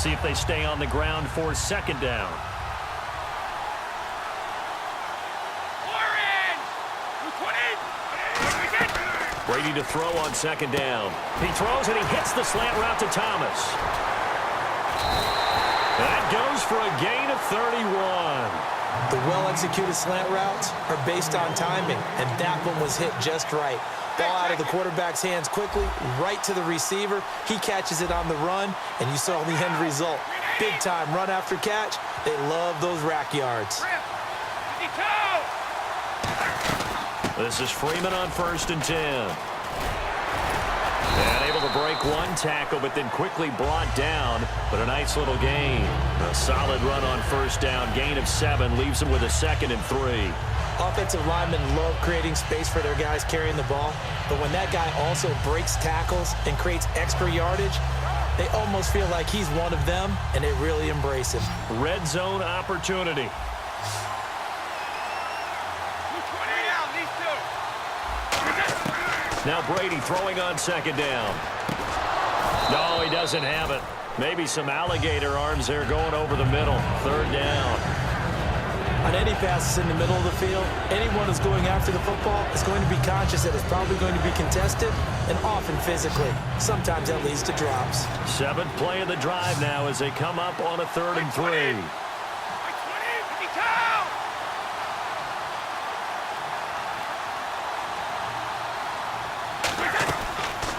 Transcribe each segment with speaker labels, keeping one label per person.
Speaker 1: See if they stay on the ground for second down. Brady to throw on second down. He throws and he hits the slant route to Thomas. That goes for a gain of 31.
Speaker 2: The well-executed slant routes are based on timing, and that one was hit just right. Ball out of the quarterback's hands quickly, right to the receiver. He catches it on the run, and you saw the end result. Big-time run after catch. They love those rack yards.
Speaker 1: This is Freeman on 1st and 10. And able to break one tackle, but then quickly brought down. But a nice little gain. A solid run on 1st down. Gain of 7 leaves him with a 2nd and 3.
Speaker 2: Offensive linemen love creating space for their guys carrying the ball. But when that guy also breaks tackles and creates extra yardage, they almost feel like he's one of them, and they really embrace him.
Speaker 1: Red zone opportunity. Now Brady throwing on 2nd down. No, he doesn't have it. Maybe some alligator arms there going over the middle. 3rd down.
Speaker 2: On any passes in the middle of the field, anyone who's going after the football is going to be conscious that it's probably going to be contested and often physically. Sometimes that leads to drops.
Speaker 1: 7th play of the drive now as they come up on a 3rd and 3.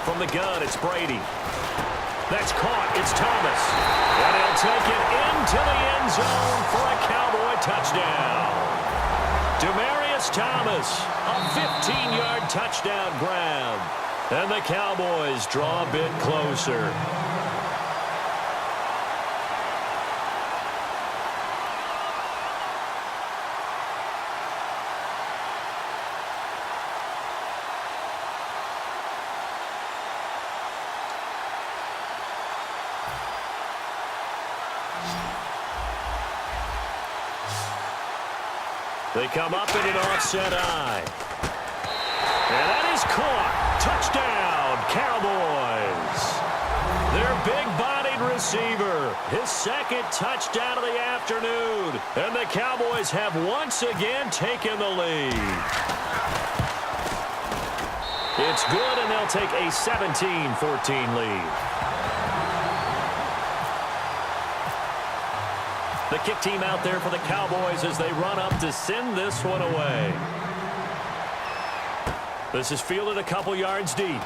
Speaker 1: From the gun, it's Brady. That's caught. It's Thomas. And he'll take it into the end zone for a Cowboy touchdown. Demaryius Thomas, a 15-yard touchdown grab. And the Cowboys draw a bit closer. They come up in an offset eye. And that is caught. Touchdown, Cowboys. Their big-bodied receiver. His 2nd touchdown of the afternoon. And the Cowboys have once again taken the lead. It's good, and they'll take a 17-14 lead. The kick team out there for the Cowboys as they run up to send this one away. This is fielded a couple yards deep.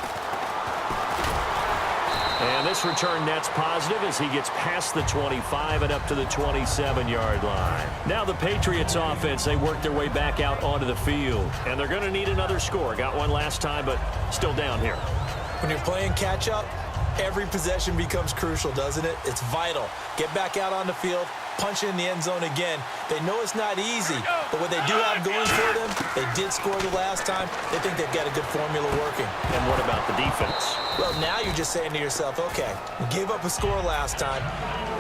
Speaker 1: And this return net's positive as he gets past the 25 and up to the 27-yard line. Now the Patriots offense, they work their way back out onto the field. And they're going to need another score. Got one last time, but still down here.
Speaker 2: When you're playing catch-up, every possession becomes crucial, doesn't it? It's vital. Get back out on the field, punch in the end zone again. They know it's not easy, but what they do have going for them, they did score the last time. They think they've got a good formula working.
Speaker 1: And what about the defense?
Speaker 2: Well, now you're just saying to yourself, okay, we gave up a score last time.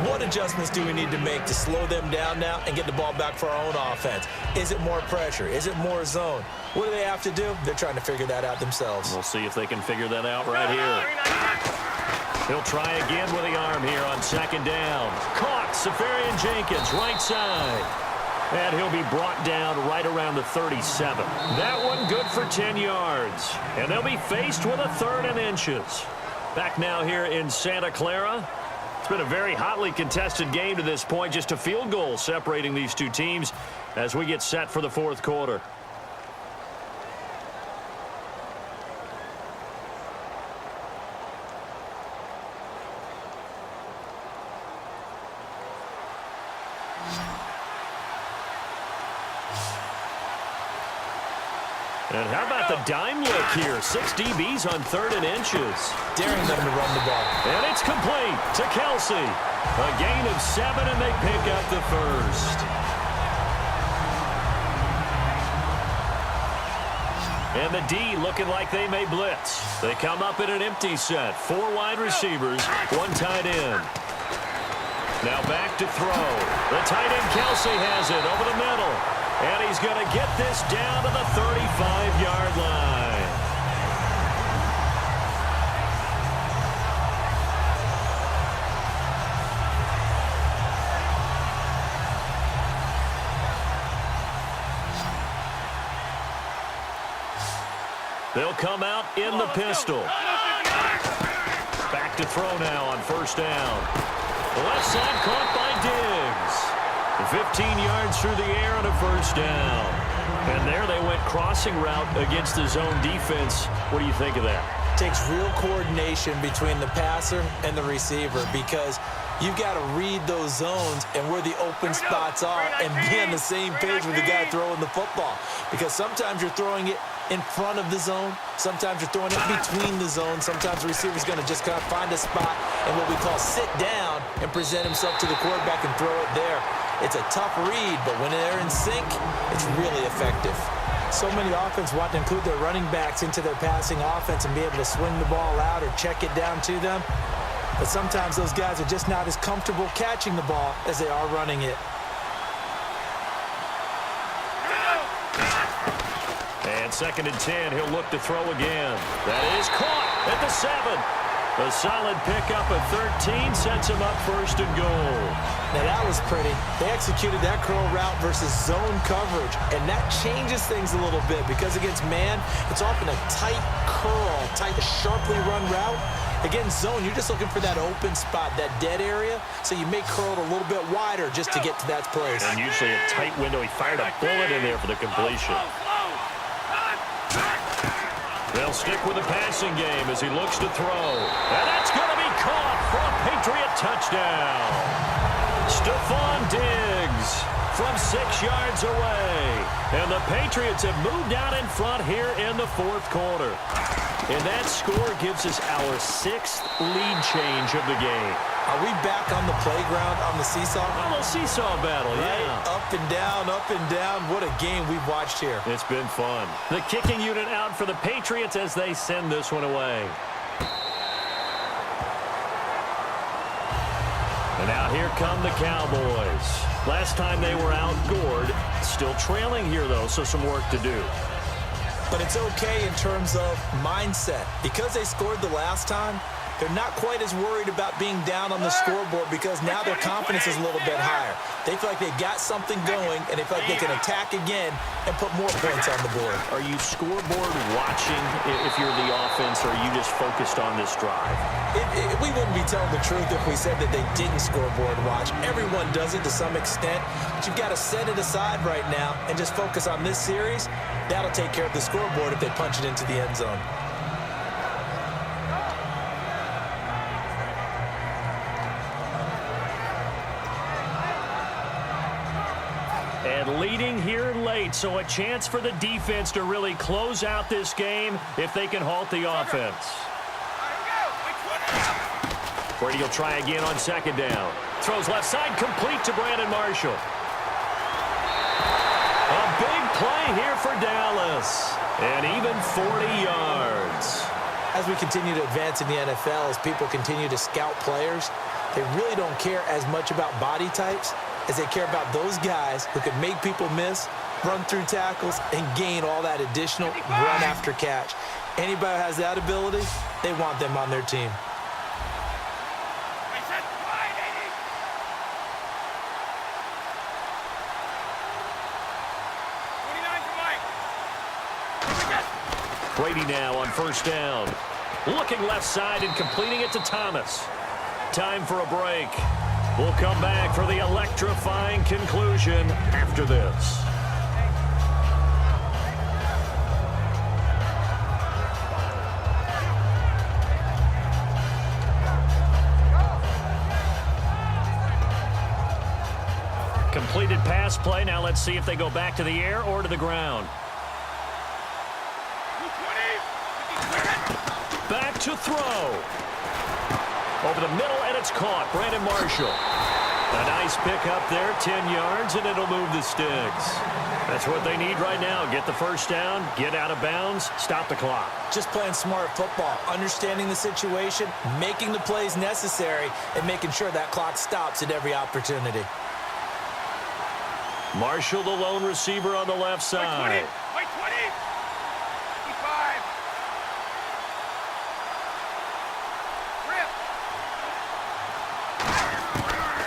Speaker 2: What adjustments do we need to make to slow them down now and get the ball back for our own offense? Is it more pressure? Is it more zone? What do they have to do? They're trying to figure that out themselves.
Speaker 1: We'll see if they can figure that out right here. He'll try again with the arm here on 2nd down. Caught. Safarian Jenkins, right side. And he'll be brought down right around the 37. That one good for 10 yards. And they'll be faced with a 3rd and inches. Back now here in Santa Clara. It's been a very hotly contested game to this point. Just a field goal separating these two teams as we get set for the 4th quarter. And how about the dime look here? 6 DBs on 3rd and inches.
Speaker 2: Daring them to run the ball.
Speaker 1: And it's complete to Kelsey. A gain of 7, and they pick up the 1st. And the D looking like they may blitz. They come up in an empty set. 4 wide receivers, 1 tight end. Now back to throw. The tight end Kelsey has it over the middle. And he's going to get this down to the 35-yard line. They'll come out in the pistol. Back to throw now on first down. The left side caught by Diggs. 15 yards through the air on a first down. And there they went crossing route against the zone defense. What do you think of that?
Speaker 2: Takes real coordination between the passer and the receiver because you've got to read those zones and where the open spots are and be on the same page with the guy throwing the football. Because sometimes you're throwing it in front of the zone. Sometimes you're throwing it between the zones. Sometimes the receiver's going to just kind of find a spot and what we call sit down and present himself to the quarterback and throw it there. It's a tough read, but when they're in sync, it's really effective. So many offenses want to include their running backs into their passing offense and be able to swing the ball out or check it down to them. But sometimes those guys are just not as comfortable catching the ball as they are running it.
Speaker 1: And 2nd and 10, he'll look to throw again. That is caught at the 7. A solid pickup of 13 sets him up 1st and goal.
Speaker 2: Now that was pretty. They executed that curl route versus zone coverage, and that changes things a little bit because against man, it's often a tight curl, tight, sharply run route. Against zone, you're just looking for that open spot, that dead area, so you may curl it a little bit wider just to get to that place.
Speaker 1: And usually a tight window. He fired a bullet in there for the completion. They'll stick with the passing game as he looks to throw. And that's going to be caught for a Patriot touchdown. Stephon Diggs from 6 yards away. And the Patriots have moved out in front here in the 4th quarter. And that score gives us our 6th lead change of the game.
Speaker 2: Are we back on the playground on the seesaw?
Speaker 1: A little seesaw battle,
Speaker 2: right?
Speaker 1: yeah.
Speaker 2: Up and down, up and down. What a game we've watched here.
Speaker 1: It's been fun. The kicking unit out for the Patriots as they send this one away. And now here come the Cowboys. Last time they were outgored. Still trailing here, though, so some work to do.
Speaker 2: But it's okay in terms of mindset. Because they scored the last time, they're not quite as worried about being down on the scoreboard because now their confidence is a little bit higher. They feel like they got something going, and they feel like they can attack again and put more points on the board.
Speaker 1: Are you scoreboard watching if you're the offense, or are you just focused on this drive?
Speaker 2: We wouldn't be telling the truth if we said that they didn't scoreboard watch. Everyone does it to some extent, but you've got to set it aside right now and just focus on this series. That'll take care of the scoreboard if they punch it into the end zone.
Speaker 1: And leading here late, so a chance for the defense to really close out this game if they can halt the offense. Brady will try again on 2nd down. Throws left side, complete to Brandon Marshall. A big play here for Dallas. And even 40 yards.
Speaker 2: As we continue to advance in the NFL, as people continue to scout players, they really don't care as much about body types as they care about those guys who can make people miss, run through tackles, and gain all that additional run after catch. Anybody who has that ability, they want them on their team.
Speaker 1: Brady now on 1st down. Looking left side and completing it to Thomas. Time for a break. We'll come back for the electrifying conclusion after this. Completed pass play. Now let's see if they go back to the air or to the ground. Back to throw. Over the middle, and it's caught. Brandon Marshall. A nice pick up there, 10 yards, and it'll move the sticks. That's what they need right now. Get the first down, get out of bounds, stop the clock.
Speaker 2: Just playing smart football, understanding the situation, making the plays necessary, and making sure that clock stops at every opportunity.
Speaker 1: Marshall, the lone receiver on the left side.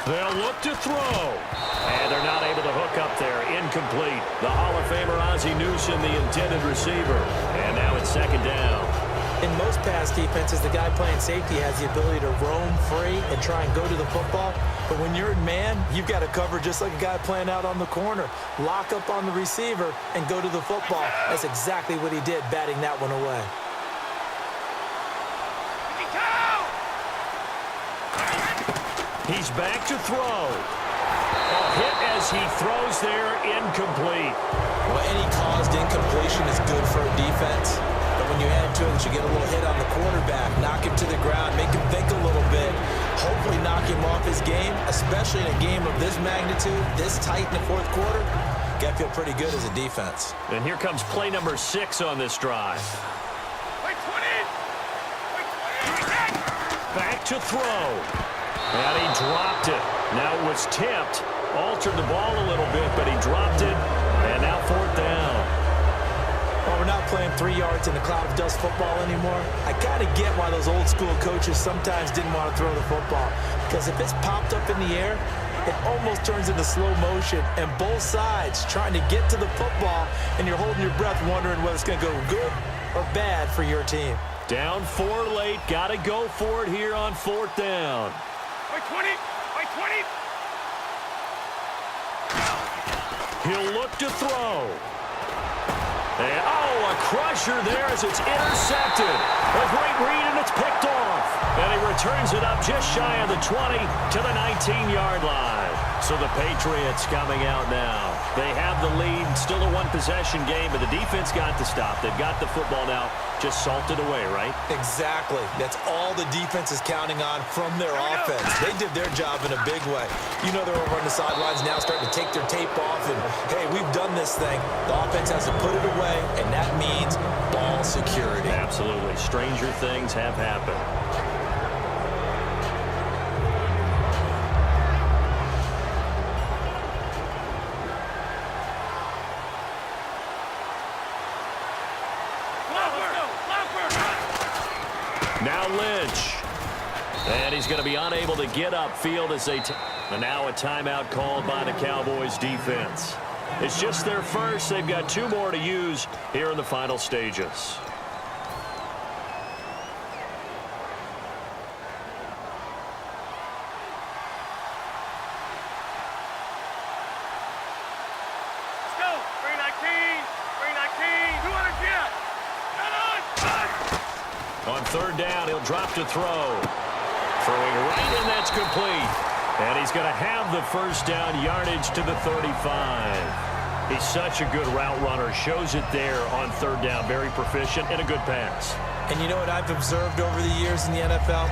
Speaker 1: They'll look to throw. And they're not able to hook up there. Incomplete. The Hall of Famer Ozzie Newsome, the intended receiver. And now it's second down.
Speaker 2: In most pass defenses, the guy playing safety has the ability to roam free and try and go to the football. But when you're in man, you've got to cover just like a guy playing out on the corner. Lock up on the receiver and go to the football. That's exactly what he did, batting that one away.
Speaker 1: He's back to throw. A hit as he throws there, incomplete.
Speaker 2: Well, any caused incompletion is good for a defense. But when you add to it that you get a little hit on the quarterback, knock him to the ground, make him think a little bit, hopefully knock him off his game, especially in a game of this magnitude, this tight in the fourth quarter, you got to feel pretty good as a defense.
Speaker 1: And here comes play number 6 on this drive. Back to throw. And he dropped it. Now it was tipped. Altered the ball a little bit, but he dropped it. And now fourth down.
Speaker 2: Well, we're not playing 3 yards in a cloud of dust football anymore. I kind of get why those old school coaches sometimes didn't want to throw the football. Because if it's popped up in the air, it almost turns into slow motion. And both sides trying to get to the football, and you're holding your breath wondering whether it's going to go good or bad for your team.
Speaker 1: Down 4 late. Got to go for it here on fourth down.
Speaker 3: 20.
Speaker 1: He'll look to throw. And, a crusher there as it's intercepted. A great read, and it's picked off. And he returns it up just shy of the 20 to the 19-yard line. So the Patriots coming out now. They have the lead, still a one-possession game, but the defense got to stop. They've got the football now, just salted away, right?
Speaker 2: Exactly. That's all the defense is counting on from their offense. They did their job in a big way. You know they're over on the sidelines now starting to take their tape off and, hey, we've done this thing. The offense has to put it away, and that means ball security.
Speaker 1: Absolutely. Stranger things have happened. Now Lynch. And he's going to be unable to get upfield as they and now a timeout called by the Cowboys defense. It's just their first. They've got 2 more to use here in the final stages.
Speaker 3: Let's go. 319. 200 jet.
Speaker 1: On third down, he'll drop to throw. Throwing right, and that's complete. And he's going to have the first down, yardage to the 35. He's such a good route runner. Shows it there on third down. Very proficient and a good pass.
Speaker 2: And you know what I've observed over the years in the NFL?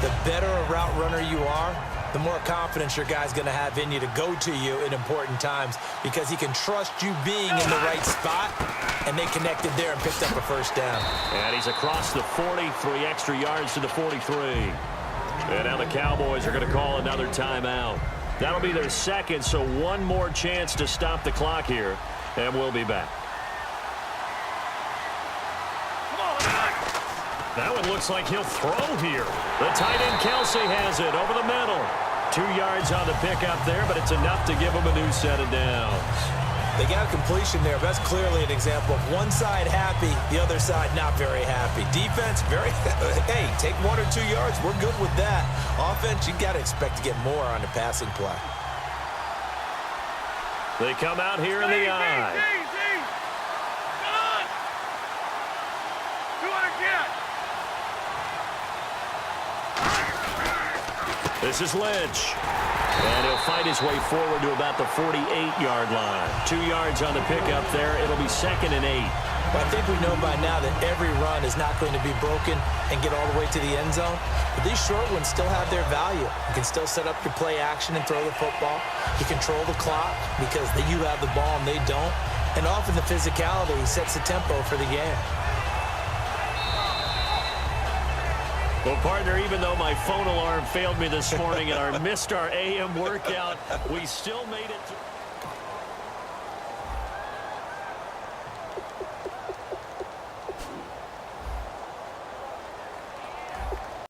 Speaker 2: The better a route runner you are, the more confidence your guy's going to have in you to go to you in important times because he can trust you being in the right spot, and they connected there and picked up a first down.
Speaker 1: And he's across the 40, 3 extra yards to the 43. And now the Cowboys are going to call another timeout. That'll be their second, so one more chance to stop the clock here, and we'll be back. That one looks like he'll throw here. The tight end Kelsey has it over the middle. 2 yards on the pickup there, but it's enough to give him a new set of downs.
Speaker 2: They got a completion there, but that's clearly an example of one side happy, the other side not very happy. Defense, very, hey, take 1 or 2 yards. We're good with that. Offense, you got to expect to get more on the passing play.
Speaker 1: They come out here in the eye.
Speaker 3: 200 jet.
Speaker 1: This is Lynch. And he'll fight his way forward to about the 48-yard line. 2 yards on the pickup there. It'll be 2nd and 8.
Speaker 2: Well, I think we know by now that every run is not going to be broken and get all the way to the end zone. But these short ones still have their value. You can still set up your play action and throw the football. You control the clock because you have the ball and they don't. And often the physicality sets the tempo for the game.
Speaker 1: Well, partner, even though my phone alarm failed me this morning and I missed our AM workout, we still made it through.